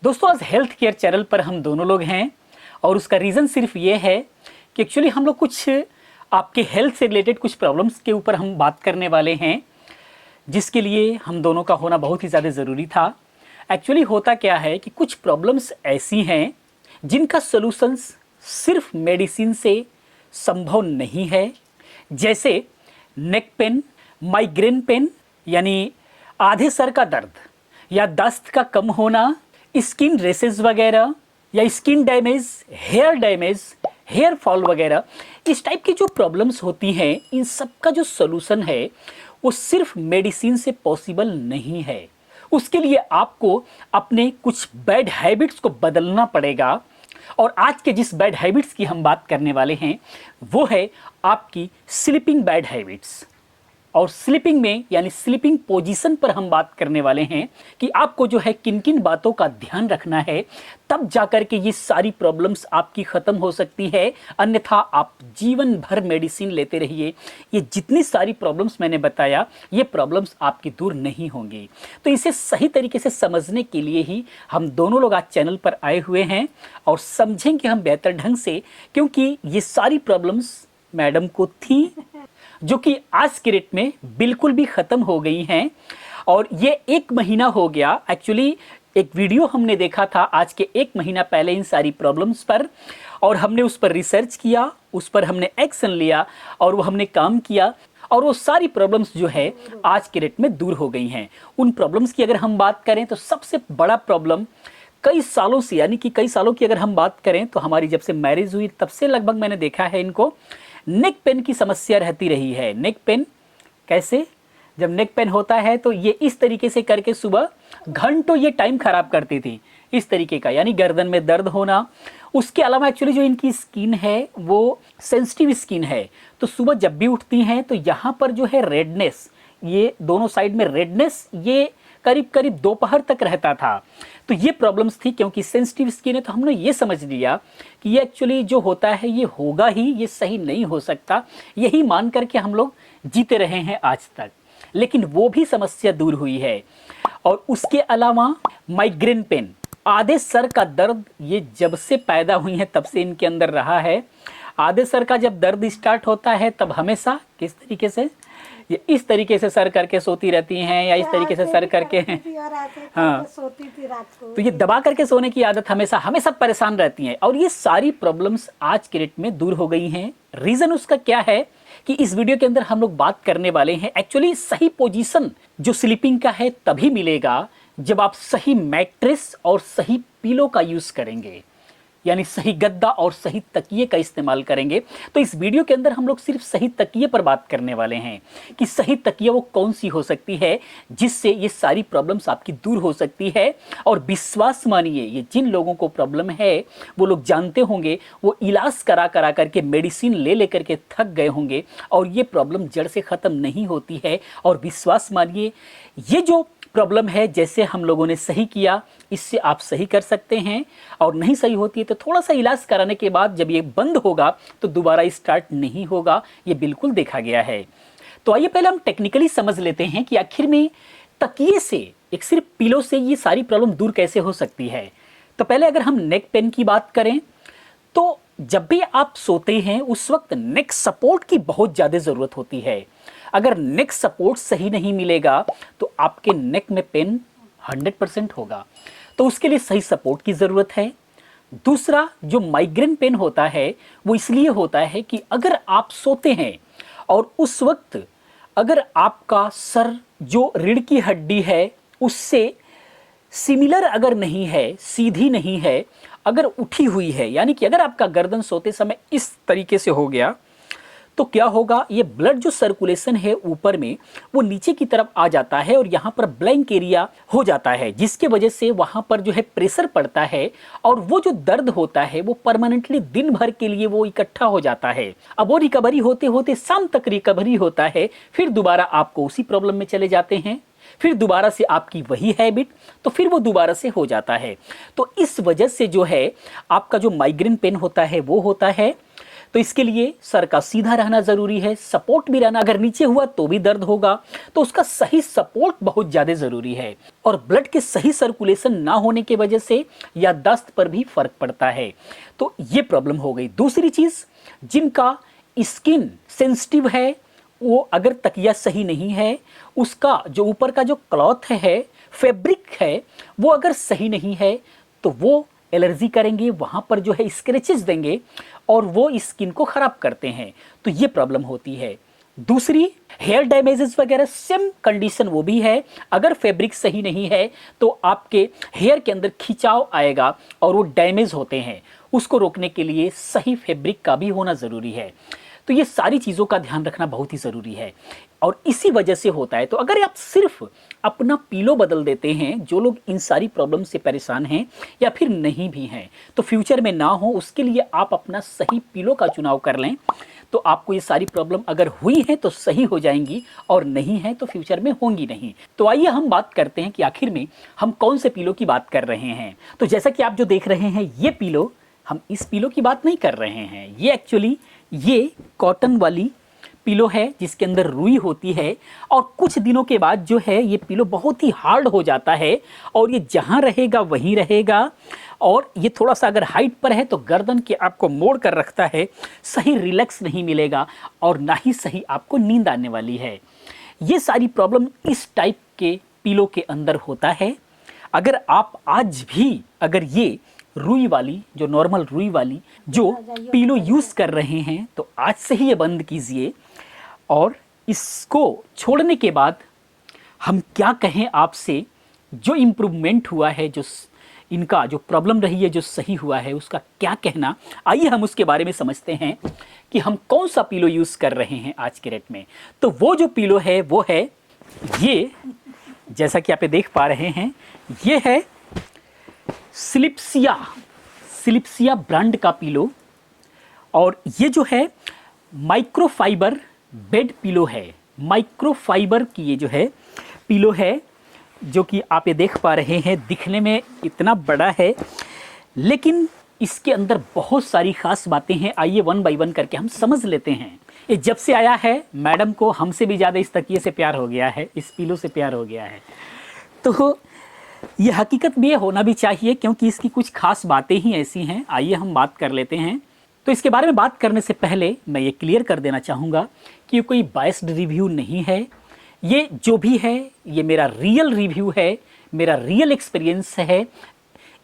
दोस्तों आज health care channel पर हम दोनों लोग हैं और उसका रीज़न सिर्फ ये है कि एक्चुअली हम लोग कुछ आपके हेल्थ से रिलेटेड कुछ प्रॉब्लम्स के ऊपर हम बात करने वाले हैं, जिसके लिए हम दोनों का होना बहुत ही ज़्यादा ज़रूरी था। एक्चुअली होता क्या है कि कुछ प्रॉब्लम्स ऐसी हैं जिनका सॉल्यूशंस सिर्फ मेडिसिन से संभव नहीं है, जैसे नेक पेन, माइग्रेन पेन यानी आधे सर का दर्द या दस्त का कम होना, स्किन रेसेस वगैरह या स्किन डैमेज, हेयर फॉल वगैरह। इस टाइप की जो प्रॉब्लम्स होती हैं, इन सब का जो सॉल्यूशन है वो सिर्फ मेडिसिन से पॉसिबल नहीं है। उसके लिए आपको अपने कुछ बैड हैबिट्स को बदलना पड़ेगा। और आज के जिस बैड हैबिट्स की हम बात करने वाले हैं वो है आपकी स्लीपिंग बैड हैबिट्स। और स्लीपिंग में यानी स्लीपिंग पोजीशन पर हम बात करने वाले हैं कि आपको जो है किन किन बातों का ध्यान रखना है, तब जाकर के ये सारी प्रॉब्लम्स आपकी ख़त्म हो सकती है। अन्यथा आप जीवन भर मेडिसिन लेते रहिए, ये जितनी सारी प्रॉब्लम्स मैंने बताया ये प्रॉब्लम्स आपकी दूर नहीं होंगी। तो इसे सही तरीके से समझने के लिए ही हम दोनों लोग आज चैनल पर आए हुए हैं और समझेंगे हम बेहतर ढंग से, क्योंकि ये सारी प्रॉब्लम्स मैडम को थी जो कि आज के डेट में बिल्कुल भी ख़त्म हो गई हैं। और ये 1 महीना हो गया। एक्चुअली एक वीडियो हमने देखा था आज के 1 महीना पहले इन सारी प्रॉब्लम्स पर, और हमने उस पर रिसर्च किया, उस पर हमने एक्शन लिया और वो हमने काम किया और वो सारी प्रॉब्लम्स जो है आज के डेट में दूर हो गई हैं। उन प्रॉब्लम्स की अगर हम बात करें तो सबसे बड़ा प्रॉब्लम कई सालों से, यानी कि कई सालों की अगर हम बात करें तो हमारी जब से मैरिज हुई तब से लगभग मैंने देखा है इनको नेक पेन की समस्या रहती रही है। नेक पेन कैसे? जब नेक पेन होता है तो ये इस तरीके से करके सुबह घंटों ये टाइम खराब करती थी, इस तरीके का, यानी गर्दन में दर्द होना। उसके अलावा एक्चुअली जो इनकी स्किन है वो सेंसिटिव स्किन है, तो सुबह जब भी उठती हैं तो यहाँ पर जो है रेडनेस, ये दोनों साइड में रेडनेस ये करीब करीब दोपहर तक रहता था। तो ये प्रॉब्लम्स थी, क्योंकि सेंसिटिव स्किन है तो हमने ये समझ लिया कि ये एक्चुअली जो होता है ये होगा ही, ये सही नहीं हो सकता, यही मान करके हम लोग जीते रहे हैं आज तक। लेकिन वो भी समस्या दूर हुई है। और उसके अलावा माइग्रेन पेन, आधे सर का दर्द, ये जब से पैदा हुई हैं तब से इनके अंदर रहा है। आधे सर का जब दर्द स्टार्ट होता है तब हमेशा किस तरीके से, ये इस तरीके से सर करके सोती रहती हैं या इस तरीके से सर करके, हाँ, सोती थी रात को। तो ये दबा करके सोने की आदत हमेशा हमेशा परेशान रहती हैं। और ये सारी प्रॉब्लम्स आज के डेट में दूर हो गई हैं। रीजन उसका क्या है कि इस वीडियो के अंदर हम लोग बात करने वाले हैं। एक्चुअली सही पोजीशन जो स्लीपिंग का है तभी मिलेगा जब आप सही मैट्रेस और सही पिलो का यूज करेंगे, यानी सही गद्दा और सही तकिए का इस्तेमाल करेंगे। तो इस वीडियो के अंदर हम लोग सिर्फ सही तकिए पर बात करने वाले हैं कि सही तकिया वो कौन सी हो सकती है जिससे ये सारी प्रॉब्लम्स आपकी दूर हो सकती है। और विश्वास मानिए, ये जिन लोगों को प्रॉब्लम है वो लोग जानते होंगे, वो इलाज करा करा करके मेडिसिन ले लेकर के थक गए होंगे और ये प्रॉब्लम जड़ से ख़त्म नहीं होती है। और विश्वास मानिए, ये जो प्रॉब्लम है जैसे हम लोगों ने सही किया, इससे आप सही कर सकते हैं। और नहीं सही होती है तो थोड़ा सा इलाज कराने के बाद जब ये बंद होगा तो दोबारा स्टार्ट नहीं होगा, ये बिल्कुल देखा गया है। तो आइए पहले हम टेक्निकली समझ लेते हैं कि आखिर में तकिए से, एक सिर्फ पिलो से ये सारी प्रॉब्लम दूर कैसे हो सकती है। तो पहले अगर हम नेक पेन की बात करें तो जब भी आप सोते हैं उस वक्त नेक सपोर्ट की बहुत ज़्यादा ज़रूरत होती है। अगर नेक सपोर्ट सही नहीं मिलेगा तो आपके नेक में पेन 100% होगा, तो उसके लिए सही सपोर्ट की ज़रूरत है। दूसरा, जो माइग्रेन पेन होता है वो इसलिए होता है कि अगर आप सोते हैं और उस वक्त अगर आपका सर जो रीढ़ की हड्डी है उससे सिमिलर अगर नहीं है, सीधी नहीं है, अगर उठी हुई है, यानी कि अगर आपका गर्दन सोते समय इस तरीके से हो गया तो क्या होगा, ये ब्लड जो सर्कुलेशन है ऊपर में वो नीचे की तरफ आ जाता है और यहाँ पर ब्लैंक एरिया हो जाता है, जिसके वजह से वहाँ पर जो है प्रेशर पड़ता है और वो जो दर्द होता है वो परमानेंटली दिन भर के लिए वो इकट्ठा हो जाता है। अब वो रिकवरी होते होते शाम तक रिकवरी होता है, फिर दोबारा आपको उसी प्रॉब्लम में चले जाते हैं, फिर दोबारा से आपकी वही हैबिट, तो फिर वो दोबारा से हो जाता है। तो इस वजह से जो है आपका जो माइग्रेन पेन होता है वो होता है। तो इसके लिए सर का सीधा रहना जरूरी है, सपोर्ट भी रहना, अगर नीचे हुआ तो भी दर्द होगा, तो उसका सही सपोर्ट बहुत ज्यादा जरूरी है। और ब्लड के सही सर्कुलेशन ना होने की वजह से याददाश्त पर भी फर्क पड़ता है। तो ये प्रॉब्लम हो गई। दूसरी चीज, जिनका स्किन सेंसिटिव है, वो अगर तकिया सही नहीं है, उसका जो ऊपर का जो क्लॉथ है, फैब्रिक है, वो अगर सही नहीं है तो वो एलर्जी करेंगे, वहां पर जो है स्क्रैचेस देंगे और वो स्किन को खराब करते हैं। तो ये प्रॉब्लम होती है। दूसरी, हेयर डैमेजेस वगैरह सेम कंडीशन वो भी है। अगर फैब्रिक सही नहीं है तो आपके हेयर के अंदर खिंचाव आएगा और वो डैमेज होते हैं। उसको रोकने के लिए सही फैब्रिक का भी होना ज़रूरी है। तो ये सारी चीज़ों का ध्यान रखना बहुत ही ज़रूरी है और इसी वजह से होता है। तो अगर आप सिर्फ अपना पीलो बदल देते हैं, जो लोग इन सारी प्रॉब्लम से परेशान हैं या फिर नहीं भी हैं, तो फ्यूचर में ना हो उसके लिए आप अपना सही पीलो का चुनाव कर लें, तो आपको ये सारी प्रॉब्लम अगर हुई है तो सही हो जाएंगी और नहीं है तो फ्यूचर में होंगी नहीं। तो आइए हम बात करते हैं कि आखिर में हम कौन से पीलो की बात कर रहे हैं। तो जैसा कि आप जो देख रहे हैं ये पीलो, हम इस पीलो की बात नहीं कर रहे हैं। ये एक्चुअली ये कॉटन वाली पिलो है जिसके अंदर रुई होती है और कुछ दिनों के बाद जो है ये पिलो बहुत ही हार्ड हो जाता है और ये जहाँ रहेगा वहीं रहेगा और ये थोड़ा सा अगर हाइट पर है तो गर्दन के आपको मोड़ कर रखता है, सही रिलैक्स नहीं मिलेगा और ना ही सही आपको नींद आने वाली है। ये सारी प्रॉब्लम इस टाइप के पिलो के अंदर होता है। अगर आप आज भी अगर ये रुई वाली, जो नॉर्मल रुई वाली जो पिलो यूज़ कर रहे हैं, तो आज से ही ये बंद कीजिए। और इसको छोड़ने के बाद हम क्या कहें आपसे, जो इम्प्रूवमेंट हुआ है, जो इनका जो प्रॉब्लम रही है, जो सही हुआ है, उसका क्या कहना, आइए हम उसके बारे में समझते हैं कि हम कौन सा पिलो यूज़ कर रहे हैं आज के रेट में। तो वो जो पिलो है वो है ये, जैसा कि आप देख पा रहे हैं, ये है स्लिप्सिया ब्रांड का पिलो और ये जो है माइक्रोफाइबर बेड पिलो है। माइक्रोफाइबर की ये जो है पिलो है, जो कि आप ये देख पा रहे हैं, दिखने में इतना बड़ा है लेकिन इसके अंदर बहुत सारी खास बातें हैं। आइए वन बाय वन करके हम समझ लेते हैं। ये जब से आया है मैडम को हमसे भी ज़्यादा इस तकिए से प्यार हो गया है, इस पिलो से प्यार हो गया है। तो ये हकीकत में ये होना भी चाहिए क्योंकि इसकी कुछ खास बातें ही ऐसी हैं। आइए हम बात कर लेते हैं। तो इसके बारे में बात करने से पहले मैं ये क्लियर कर देना चाहूँगा कि ये कोई बायस्ड रिव्यू नहीं है। ये जो भी है ये मेरा रियल रिव्यू है, मेरा रियल एक्सपीरियंस है।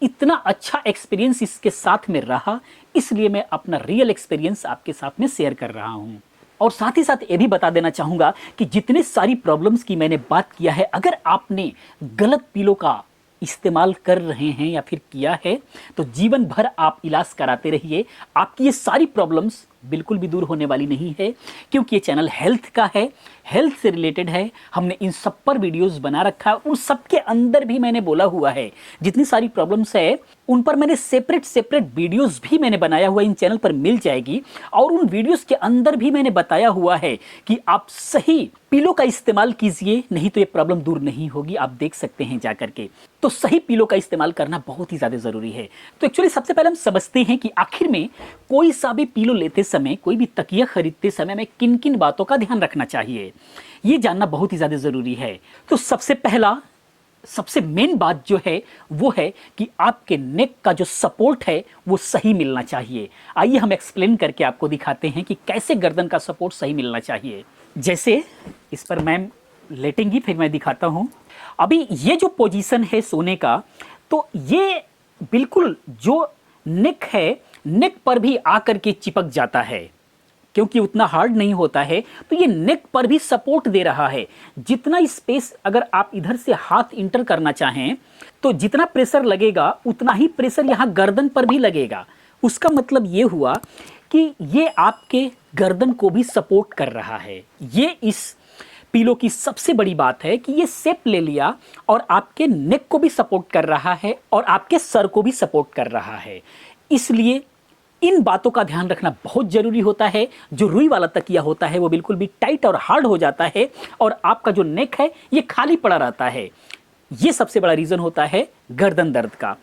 इतना अच्छा एक्सपीरियंस इसके साथ में रहा, इसलिए मैं अपना रियल एक्सपीरियंस आपके साथ में शेयर कर रहा हूँ। और साथ ही साथ ये भी बता देना चाहूँगा कि जितने सारी प्रॉब्लम्स की मैंने बात किया है, अगर आपने गलत पिलो का इस्तेमाल कर रहे हैं या फिर किया है तो जीवन भर आप इलाज कराते रहिए, आपकी ये सारी प्रॉब्लम्स बिल्कुल भी दूर होने वाली नहीं है। क्योंकि ये चैनल हेल्थ का है, हेल्थ से रिलेटेड है। हमने इन सब पर वीडियोस बना रखा है। उन सब के अंदर भी मैंने बोला हुआ है जितनी सारी प्रॉब्लम्स है उन पर मैंने सेपरेट वीडियोस भी मैंने बनाया हुआ, इन चैनल पर मिल जाएगी। और उन वीडियोस के अंदर भी मैंने बताया हुआ है कि आप सही पिलो का इस्तेमाल कीजिए, नहीं तो ये प्रॉब्लम दूर नहीं होगी। आप देख सकते हैं जाकर के। तो सही पिलो का इस्तेमाल करना बहुत ही ज़्यादा ज़रूरी है। तो एक्चुअली सबसे पहले हम समझते हैं कि आखिर में कोई सा भी पिलो लेते समय, कोई भी तकिया खरीदते समय में किन किन बातों का ध्यान रखना चाहिए, ये जानना बहुत ही ज़्यादा ज़रूरी है। तो सबसे मेन बात जो है वो है कि आपके नेक का जो सपोर्ट है वो सही मिलना चाहिए। आइए हम एक्सप्लेन करके आपको दिखाते हैं कि कैसे गर्दन का सपोर्ट सही मिलना चाहिए। जैसे इस पर मैम लेटेंगी, फिर मैं दिखाता हूँ। अभी ये जो पोजीशन है सोने का, तो ये बिल्कुल जो नेक है, नेक पर भी आकर के चिपक जाता है क्योंकि उतना हार्ड नहीं होता है। तो ये नेक पर भी सपोर्ट दे रहा है। जितना स्पेस अगर आप इधर से हाथ इंटर करना चाहें तो जितना प्रेशर लगेगा उतना ही प्रेशर यहाँ गर्दन पर भी लगेगा। उसका मतलब ये हुआ कि ये आपके गर्दन को भी सपोर्ट कर रहा है। ये इस पिलो की सबसे बड़ी बात है कि ये शेप ले लिया और आपके नेक को भी सपोर्ट कर रहा है और आपके सर को भी सपोर्ट कर रहा है। इसलिए इन बातों का ध्यान रखना बहुत जरूरी होता है। जो रुई वाला तकिया होता है वो बिल्कुल भी टाइट और हार्ड हो जाता है और आपका जो नेक है ये खाली पड़ा रहता है। ये सबसे बड़ा रीजन होता है गर्दन दर्द का।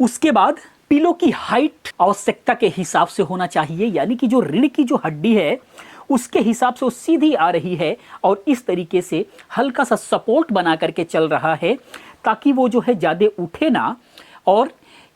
उसके बाद पिलो की हाइट आवश्यकता के हिसाब से होना चाहिए, यानी कि जो रीढ़ की जो हड्डी है उसके हिसाब से वो सीधी आ रही है और इस तरीके से हल्का सा सपोर्ट बना करके चल रहा है ताकि वो जो है ज़्यादा उठे ना, और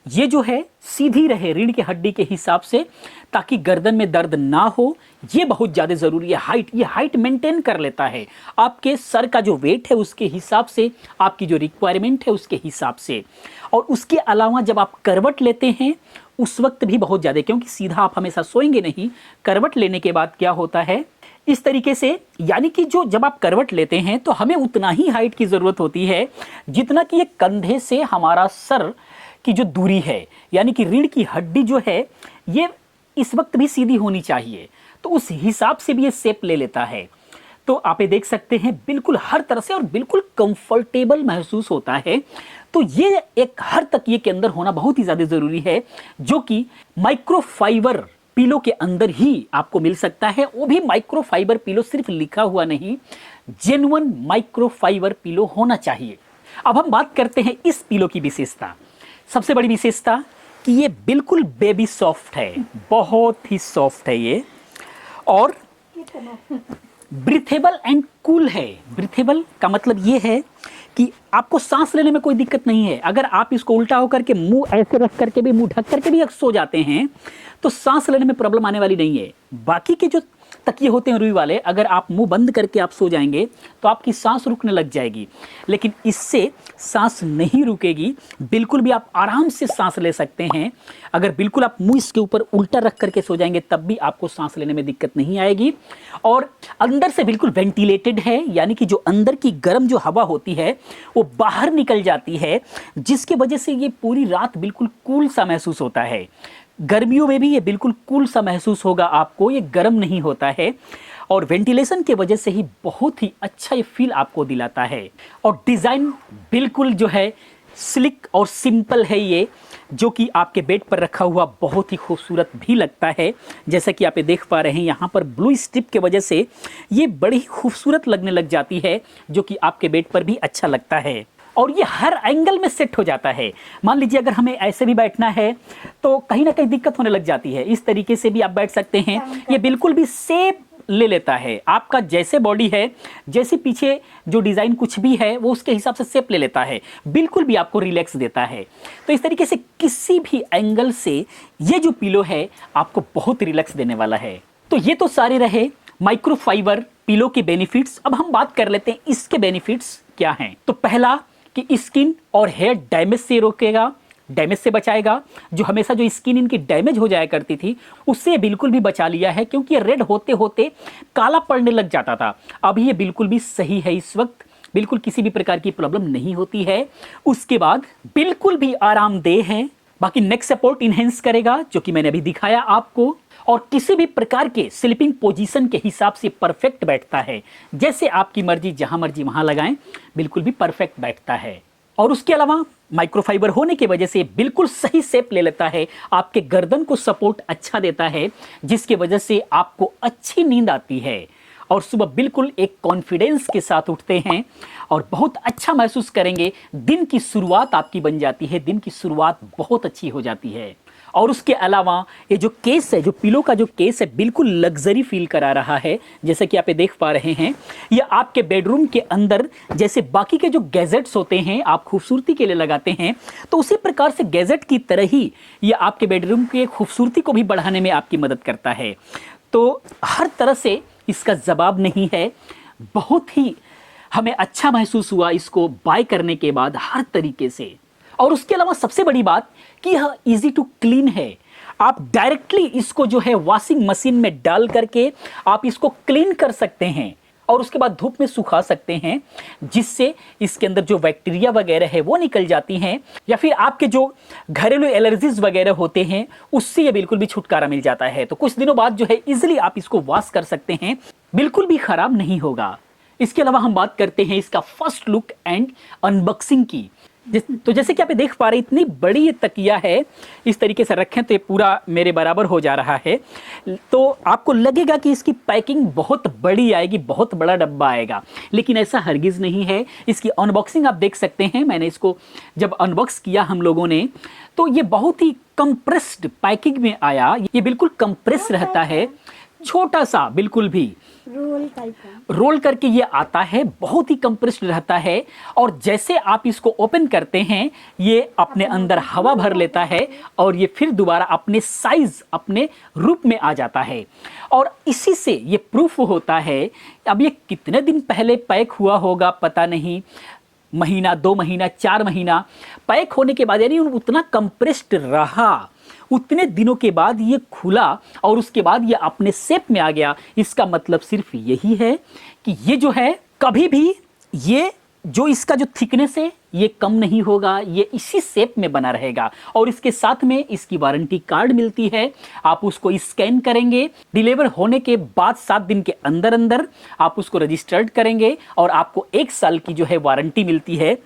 ये जो है सीधी रहे रीढ़ की हड्डी के हिसाब से ताकि गर्दन में दर्द ना हो। ये बहुत ज़्यादा ज़रूरी है। हाइट, ये हाइट मेंटेन कर लेता है आपके सर का जो वेट है उसके हिसाब से, आपकी जो रिक्वायरमेंट है उसके हिसाब से। और उसके अलावा जब आप करवट लेते हैं उस वक्त भी बहुत ज़्यादा, क्योंकि सीधा आप हमेशा सोएंगे नहीं, करवट लेने के बाद क्या होता है इस तरीके से, यानी कि जो जब आप करवट लेते हैं तो हमें उतना ही हाइट की ज़रूरत होती है जितना कि ये कंधे से हमारा सर की जो दूरी है, यानी कि रीढ़ की हड्डी जो है ये इस वक्त भी सीधी होनी चाहिए, तो उस हिसाब से भी ये शेप ले लेता है। तो आप ये देख सकते हैं बिल्कुल हर तरह से और बिल्कुल कंफर्टेबल महसूस होता है। तो ये एक हर तकिए के अंदर होना बहुत ही ज़्यादा ज़रूरी है, जो कि माइक्रोफाइबर पिलो के अंदर ही आपको मिल सकता है। वो भी माइक्रोफाइबर पिलो, सिर्फ लिखा हुआ नहीं, जेन्युइन माइक्रोफाइबर पिलो होना चाहिए। अब हम बात करते हैं इस पिलो की विशेषता। सबसे बड़ी विशेषता कि ये बिल्कुल बेबी सॉफ्ट है, बहुत ही सॉफ्ट है ये, और ब्रीथेबल एंड कूल है। ब्रीथेबल का मतलब ये है कि आपको सांस लेने में कोई दिक्कत नहीं है। अगर आप इसको उल्टा होकर के मुंह ऐसे रख करके भी, मुंह ढक करके भी सो जाते हैं तो सांस लेने में प्रॉब्लम आने वाली नहीं है। बाकी के जो तकिए होते हैं रुई वाले, अगर आप मुंह बंद करके आप सो जाएंगे तो आपकी सांस रुकने लग जाएगी, लेकिन इससे सांस नहीं रुकेगी, बिल्कुल भी आप आराम से सांस ले सकते हैं। अगर बिल्कुल आप मुंह इसके ऊपर उल्टा रख करके सो जाएंगे तब भी आपको सांस लेने में दिक्कत नहीं आएगी। और अंदर से बिल्कुल वेंटिलेटेड है, यानी कि जो अंदर की गर्म जो हवा होती है वो बाहर निकल जाती है, जिसकी वजह से ये पूरी रात बिल्कुल कूल सा महसूस होता है। गर्मियों में भी ये बिल्कुल कूल सा महसूस होगा आपको, ये गर्म नहीं होता है, और वेंटिलेशन के वजह से ही बहुत ही अच्छा ये फील आपको दिलाता है। और डिज़ाइन बिल्कुल जो है स्लिक और सिंपल है ये, जो कि आपके बेड पर रखा हुआ बहुत ही खूबसूरत भी लगता है। जैसा कि आप ये देख पा रहे हैं यहाँ पर ब्लू स्ट्रिप के वजह से ये बड़ी खूबसूरत लगने लग जाती है, जो कि आपके बेड पर भी अच्छा लगता है। और ये हर एंगल में सेट हो जाता है। मान लीजिए अगर हमें ऐसे भी बैठना है तो कहीं ना कहीं दिक्कत होने लग जाती है, इस तरीके से भी आप बैठ सकते हैं। ये बिल्कुल भी शेप ले लेता है, आपका जैसे बॉडी है, जैसे पीछे जो डिज़ाइन कुछ भी है वो उसके हिसाब से शेप ले लेता है, बिल्कुल भी आपको रिलैक्स देता है। तो इस तरीके से किसी भी एंगल से ये जो पिलो है आपको बहुत रिलैक्स देने वाला है। तो ये तो सारे रहे माइक्रोफाइबर पिलो के बेनिफिट्स। अब हम बात कर लेते हैं इसके बेनिफिट्स क्या हैं। तो पहला कि स्किन और हेयर डैमेज से रोकेगा, डैमेज से बचाएगा। जो हमेशा जो स्किन इनकी डैमेज हो जाया करती थी उससे बिल्कुल भी बचा लिया है, क्योंकि ये रेड होते होते काला पड़ने लग जाता था। अब ये बिल्कुल भी सही है, इस वक्त बिल्कुल किसी भी प्रकार की प्रॉब्लम नहीं होती है। उसके बाद बिल्कुल भी आरामदेह है। बाकी नेक सपोर्ट इनहेंस करेगा, जो कि मैंने अभी दिखाया आपको, और किसी भी प्रकार के स्लीपिंग पोजीशन के हिसाब से परफेक्ट बैठता है। जैसे आपकी मर्जी, जहां मर्जी वहां लगाएं, बिल्कुल भी परफेक्ट बैठता है। और उसके अलावा माइक्रोफाइबर होने की वजह से बिल्कुल सही शेप ले लेता है, आपके गर्दन को सपोर्ट अच्छा देता है, जिसकी वजह से आपको अच्छी नींद आती है और सुबह बिल्कुल एक कॉन्फिडेंस के साथ उठते हैं और बहुत अच्छा महसूस करेंगे। दिन की शुरुआत आपकी बन जाती है, दिन की शुरुआत बहुत अच्छी हो जाती है। और उसके अलावा ये जो केस है, जो पिलो का जो केस है, बिल्कुल लग्जरी फील करा रहा है। जैसे कि आप ये देख पा रहे हैं, ये आपके बेडरूम के अंदर जैसे बाकी के जो गैजेट्स होते हैं आप खूबसूरती के लिए लगाते हैं, तो उसी प्रकार से गैजेट की तरह ही ये आपके बेडरूम की खूबसूरती को भी बढ़ाने में आपकी मदद करता है। तो हर तरह से इसका जवाब नहीं है, बहुत ही हमें अच्छा महसूस हुआ इसको बाय करने के बाद हर तरीके से। और उसके अलावा सबसे बड़ी बात कि यह इजी टू क्लीन है। आप डायरेक्टली इसको जो है वॉशिंग मशीन में डाल करके आप इसको क्लीन कर सकते हैं और उसके बाद धूप में सुखा सकते हैं, जिससे इसके अंदर जो बैक्टीरिया वगैरह है वो निकल जाती हैं, या फिर आपके जो घरेलू एलर्जीज वगैरह होते हैं उससे ये बिल्कुल भी छुटकारा मिल जाता है। तो कुछ दिनों बाद जो है इजिली आप इसको वॉश कर सकते हैं, बिल्कुल भी खराब नहीं होगा। इसके अलावा हम बात करते हैं इसका फर्स्ट लुक एंड अनबॉक्सिंग की। तो जैसे कि आप देख पा रहे हैं, इतनी बड़ी ये तकिया है, इस तरीके से रखें तो ये पूरा मेरे बराबर हो जा रहा है। तो आपको लगेगा कि इसकी पैकिंग बहुत बड़ी आएगी, बहुत बड़ा डब्बा आएगा, लेकिन ऐसा हरगिज़ नहीं है। इसकी अनबॉक्सिंग आप देख सकते हैं। मैंने इसको जब अनबॉक्स किया हम लोगों ने, तो ये बहुत ही कंप्रेस्ड पैकिंग में आया। ये बिल्कुल कंप्रेस रहता है, छोटा सा, बिल्कुल भी रोल करके ये आता है, बहुत ही कंप्रेस्ड रहता है। और जैसे आप इसको ओपन करते हैं, ये अपने अंदर हवा भर लेता है और ये फिर दोबारा अपने साइज, अपने रूप में आ जाता है। और इसी से ये प्रूफ होता है। अब ये कितने दिन पहले पैक हुआ होगा पता नहीं, महीना, 2 महीना, 4 महीना पैक होने के बाद, यानी उतना कंप्रेस्ड रहा, उतने दिनों के बाद ये खुला और उसके बाद ये अपने शेप में आ गया। इसका मतलब सिर्फ यही है कि ये जो है, कभी भी ये जो इसका जो थिकनेस है ये कम नहीं होगा, ये इसी शेप में बना रहेगा। और इसके साथ में इसकी वारंटी कार्ड मिलती है। आप उसको स्कैन करेंगे, डिलीवर होने के बाद 7 दिन के अंदर अंदर आप उसको रजिस्टर्ड करेंगे और आपको 1 साल की जो है वारंटी मिलती है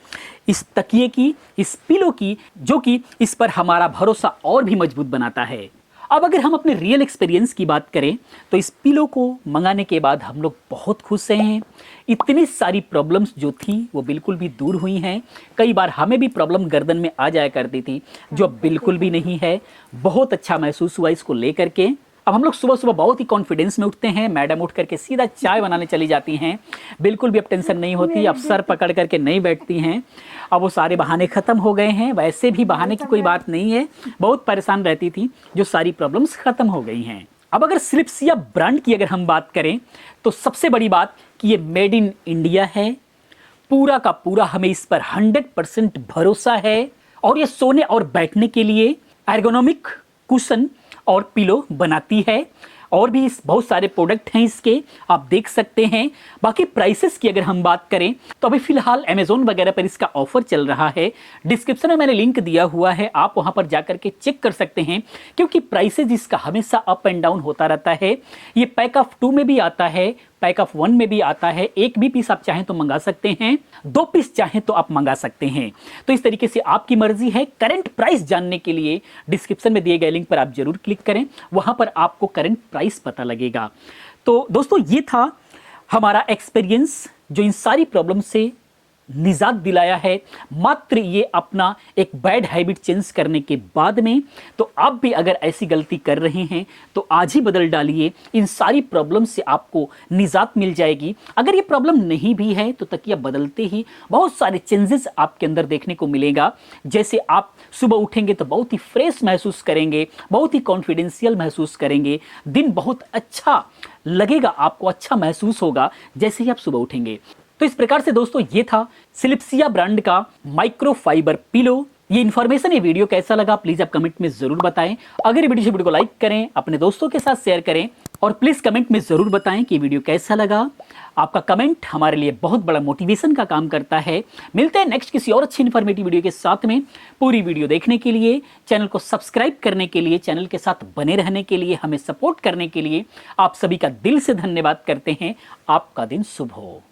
इस तकिए की, इस पिलो की, जो कि इस पर हमारा भरोसा और भी मजबूत बनाता है। अब अगर हम अपने रियल एक्सपीरियंस की बात करें तो इस पिलो को मंगाने के बाद हम लोग बहुत खुश हैं। इतनी सारी प्रॉब्लम्स जो थी वो बिल्कुल भी दूर हुई हैं। कई बार हमें भी प्रॉब्लम गर्दन में आ जाया करती थी, जो अब बिल्कुल भी नहीं है। बहुत अच्छा महसूस हुआ इसको लेकर के। अब हम लोग सुबह सुबह बहुत ही कॉन्फिडेंस में उठते हैं। मैडम उठ करके सीधा चाय बनाने चली जाती हैं, बिल्कुल भी अब टेंशन नहीं होती। अब सर पकड़ करके नहीं बैठती हैं। अब वो सारे बहाने ख़त्म हो गए हैं। वैसे भी बहाने की कोई बात नहीं है, बहुत परेशान रहती थी, जो सारी प्रॉब्लम्स ख़त्म हो गई हैं। अब अगर स्लिप्सिया ब्रांड की अगर हम बात करें तो सबसे बड़ी बात कि ये मेड इन इंडिया है। पूरा का पूरा हमें इस पर 100% भरोसा है। और ये सोने और बैठने के लिए एर्गोनॉमिक कुशन और पिलो बनाती है। और भी बहुत सारे प्रोडक्ट हैं इसके, आप देख सकते हैं। बाकी प्राइसेस की अगर हम बात करें तो अभी फिलहाल अमेज़ॉन वगैरह पर इसका ऑफर चल रहा है। डिस्क्रिप्शन में मैंने लिंक दिया हुआ है, आप वहां पर जाकर के चेक कर सकते हैं, क्योंकि प्राइसेस इसका हमेशा अप एंड डाउन होता रहता है। ये पैक ऑफ 2 में भी आता है, पैक ऑफ 1 में भी आता है। 1 भी पीस आप चाहें तो मंगा सकते हैं, 2 पीस चाहें तो आप मंगा सकते हैं। तो इस तरीके से आपकी मर्जी है। करंट प्राइस जानने के लिए डिस्क्रिप्शन में दिए गए लिंक पर आप जरूर क्लिक करें, वहां पर आपको करंट प्राइस पता लगेगा। तो दोस्तों, ये था हमारा एक्सपीरियंस जो इन सारी प्रॉब्लम से निजात दिलाया है, मात्र ये अपना एक बैड हैबिट चेंज करने के बाद में। तो आप भी अगर ऐसी गलती कर रहे हैं तो आज ही बदल डालिए, इन सारी प्रॉब्लम से आपको निजात मिल जाएगी। अगर ये प्रॉब्लम नहीं भी है तो तकिया बदलते ही बहुत सारे चेंजेस आपके अंदर देखने को मिलेगा। जैसे आप सुबह उठेंगे तो बहुत ही फ्रेश महसूस करेंगे, बहुत ही कॉन्फिडेंशियल महसूस करेंगे, दिन बहुत अच्छा लगेगा, आपको अच्छा महसूस होगा जैसे ही आप सुबह उठेंगे। तो इस प्रकार से दोस्तों, ये था स्लिप्सिया ब्रांड का माइक्रोफाइबर पिलो। ये इन्फॉर्मेशन, ये वीडियो कैसा लगा प्लीज आप कमेंट में जरूर बताएं। अगर ये वीडियो को लाइक करें, अपने दोस्तों के साथ शेयर करें और प्लीज कमेंट में जरूर बताएं कि वीडियो कैसा लगा। आपका कमेंट हमारे लिए बहुत बड़ा मोटिवेशन का काम करता है। मिलते हैं नेक्स्ट किसी और अच्छी इन्फॉर्मेटिव वीडियो के साथ में। पूरी वीडियो देखने के लिए, चैनल को सब्सक्राइब करने के लिए, चैनल के साथ बने रहने के लिए, हमें सपोर्ट करने के लिए आप सभी का दिल से धन्यवाद करते हैं। आपका दिन शुभ हो।